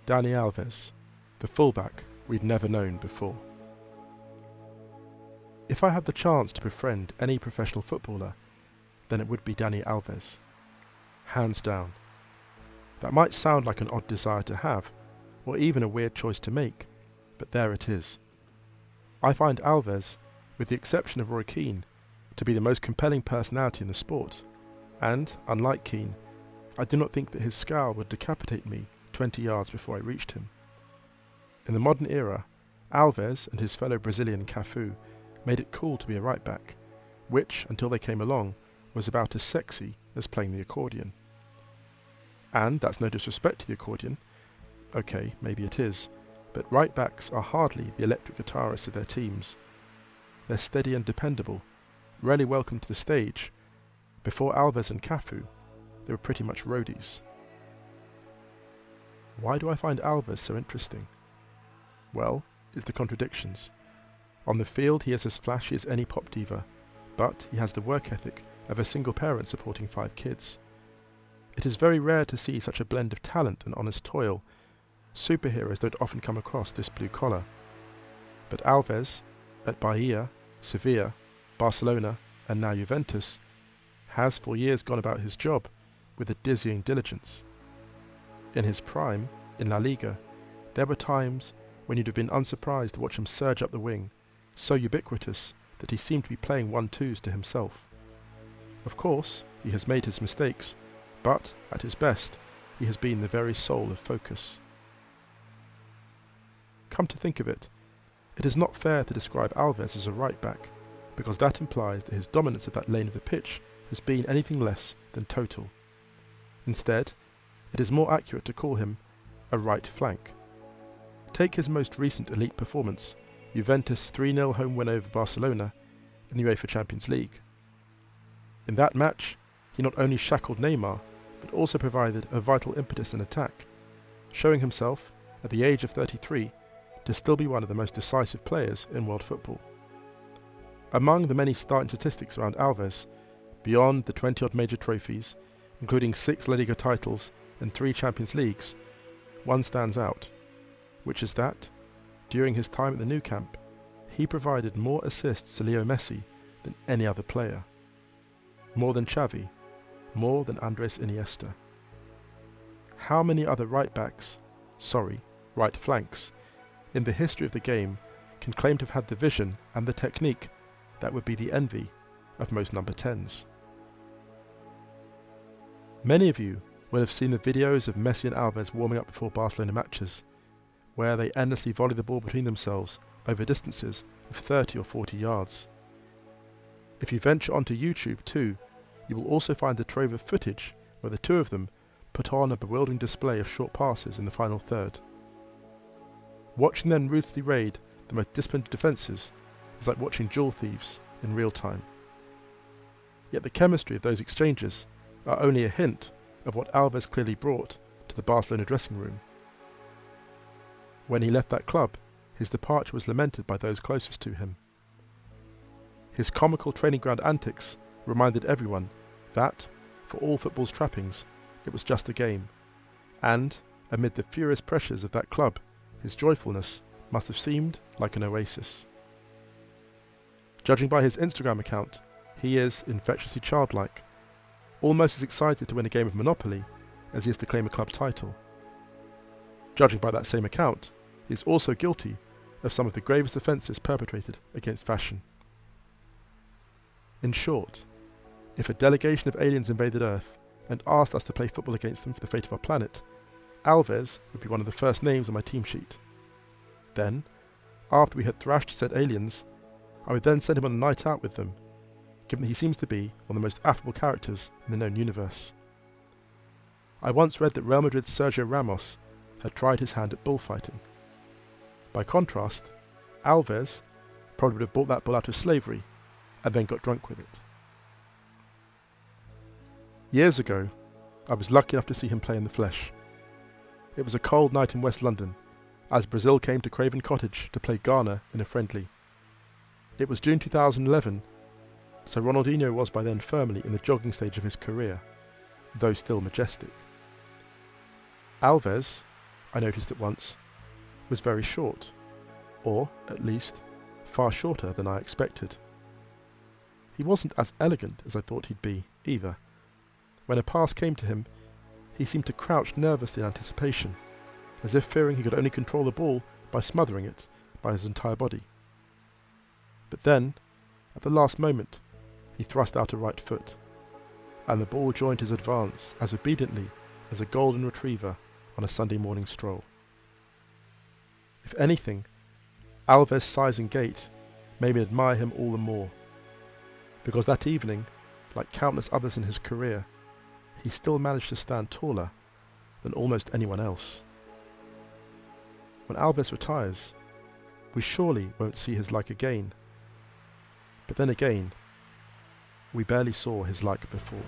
Dani Alves, the fullback we'd never known before. If I had the chance to befriend any professional footballer, then it would be Dani Alves. Hands down. That might sound like an odd desire to have, or even a weird choice to make, but there it is. I find Alves, with the exception of Roy Keane, to be the most compelling personality in the sport, and, unlike Keane, I do not think that his scowl would decapitate me 20 yards before I reached him. In the modern era, Alves and his fellow Brazilian Cafu made it cool to be a right back, which, until they came along, was about as sexy as playing the accordion. And that's no disrespect to the accordion. Okay, maybe it is, but right backs are hardly the electric guitarists of their teams. They're steady and dependable, rarely welcome to the stage. Before Alves and Cafu, they were pretty much roadies. Why do I find Alves so interesting? Well, it's the contradictions. On the field he is as flashy as any pop diva, but he has the work ethic of a single parent supporting 5 kids. It is very rare to see such a blend of talent and honest toil. Superheroes don't often come across this blue collar. But Alves, at Bahia, Sevilla, Barcelona, and now Juventus, has for years gone about his job with a dizzying diligence. In his prime, in La Liga, there were times when you'd have been unsurprised to watch him surge up the wing, so ubiquitous that he seemed to be playing 1-2s to himself. Of course, he has made his mistakes, but, at his best, he has been the very soul of focus. Come to think of it, it is not fair to describe Alves as a right-back, because that implies that his dominance of that lane of the pitch has been anything less than total. Instead, it is more accurate to call him a right flank. Take his most recent elite performance, Juventus' 3-0 home win over Barcelona in the UEFA Champions League. In that match, he not only shackled Neymar, but also provided a vital impetus in attack, showing himself, at the age of 33, to still be one of the most decisive players in world football. Among the many starting statistics around Alves, beyond the 20-odd major trophies, including 6 La Liga titles and 3 Champions Leagues, one stands out, which is that, during his time at the Nou Camp, he provided more assists to Leo Messi than any other player. More than Xavi, more than Andres Iniesta. How many other right flanks, in the history of the game can claim to have had the vision and the technique that would be the envy of most number 10s? Many of you will have seen the videos of Messi and Alves warming up before Barcelona matches, where they endlessly volley the ball between themselves over distances of 30 or 40 yards. If you venture onto YouTube too, you will also find a trove of footage where the two of them put on a bewildering display of short passes in the final third. Watching them ruthlessly raid the most disciplined defences is like watching jewel thieves in real time. Yet the chemistry of those exchanges are only a hint of what Alves clearly brought to the Barcelona dressing room. When he left that club, his departure was lamented by those closest to him. His comical training ground antics reminded everyone that, for all football's trappings, it was just a game, and, amid the furious pressures of that club, his joyfulness must have seemed like an oasis. Judging by his Instagram account, he is infectiously childlike, almost as excited to win a game of Monopoly as he is to claim a club title. Judging by that same account, he is also guilty of some of the gravest offences perpetrated against fashion. In short, if a delegation of aliens invaded Earth and asked us to play football against them for the fate of our planet, Alves would be one of the first names on my team sheet. Then, after we had thrashed said aliens, I would then send him on a night out with them, given that he seems to be one of the most affable characters in the known universe. I once read that Real Madrid's Sergio Ramos had tried his hand at bullfighting. By contrast, Alves probably would have bought that bull out of slavery and then got drunk with it. Years ago, I was lucky enough to see him play in the flesh. It was a cold night in West London, as Brazil came to Craven Cottage to play Ghana in a friendly. It was June 2011, so Ronaldinho was by then firmly in the jogging stage of his career, though still majestic. Alves, I noticed at once, was very short, or, at least, far shorter than I expected. He wasn't as elegant as I thought he'd be, either. When a pass came to him, he seemed to crouch nervously in anticipation, as if fearing he could only control the ball by smothering it by his entire body. But then, at the last moment, he thrust out a right foot, and the ball joined his advance as obediently as a golden retriever on a Sunday morning stroll. If anything, Alves' size and gait made me admire him all the more, because that evening, like countless others in his career, he still managed to stand taller than almost anyone else. When Alves retires, we surely won't see his like again. But then again, we barely saw his like before.